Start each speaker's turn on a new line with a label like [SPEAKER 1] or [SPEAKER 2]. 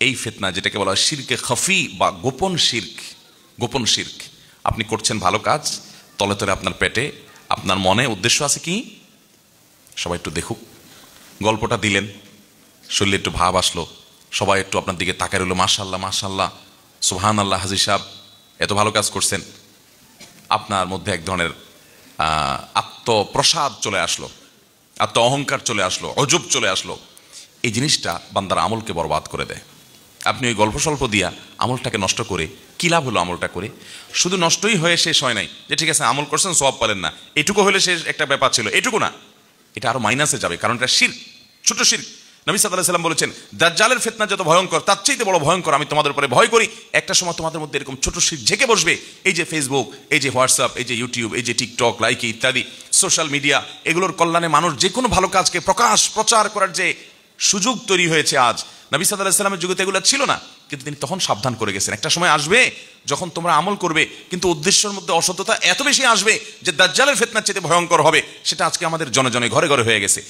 [SPEAKER 1] এই ফিতনা যেটাকে বলা হয় শিরকে খফি বা গোপন শিরক, গোপন শিরক। আপনি করছেন ভালো কাজ, তলে তলে আপনার পেটে আপনার মনে উদ্দেশ্য আছে কি সবাই একটু দেখুক। গল্পটা দিলেন, শরীরে একটু ভাব আসলো, সবাই একটু আপনার দিকে তাকায় রইল, মাশাআল্লাহ মাশাআল্লাহ, সুবহান আল্লাহ, হাজী সাহেব এত ভালো কাজ করছেন। আপনার মধ্যে এক ধরনের আত্মপ্রসাদ চলে আসলো, আত্ম অহংকার চলে আসলো, অজব চলে আসলো। এই জিনিসটা বান্দার আমলকে বরবাদ করে দেয়। আপনি ওই গল্প স্বল্প দিয়া আমলটাকে নষ্ট করে কি লাভ হলো? আমলটা করে শুধু নষ্টই হয়ে শেষ হয় নাই যে ঠিক আছে আমল করছেন সওয়াব পেলেন না, এটুকু হলে শেষ একটা ব্যাপার ছিল, এটুকু না, এটা আরো মাইনাসে যাবে, কারণ এটা শিরক, ছোট শিরক। নবী সাল্লাল্লাহু আলাইহি ওয়াসাল্লাম বলেছেন দাজ্জালের ফিতনা যত ভয়ঙ্কর তার চাইতে বড় ভয়ঙ্কর আমি তোমাদের উপরে ভয় করি। একটা সময় তোমাদের মধ্যে এরকম ছোট শিরক ঝেঁকে বসবে। এই যে ফেসবুক, এই যে হোয়াটসঅ্যাপ, এই যে ইউটিউব, এই যে টিকটক, লাইকি ইত্যাদি সোশ্যাল মিডিয়া, এগুলোর কল্যাণে মানুষ যে কোনো ভালো কাজকে প্রচার করার যে সুযোগ তৈরি হয়েছে আজ, নবী সাল্লাল্লাহু আলাইহি ওয়াসাল্লামের যুগে তো এগুলো ছিল না, কিন্তু তিনি তখন সাবধান করে গেছেন একটা সময় আসবে যখন তোমরা আমল করবে কিন্তু উদ্দেশ্যের মধ্যে অসত্যতা এত বেশি আসবে যে দাজ্জালের ফিতনার চেয়ে ভয়ঙ্কর হবে। সেটা আজকে আমাদের জনে জনে ঘরে ঘরে হয়ে গেছে।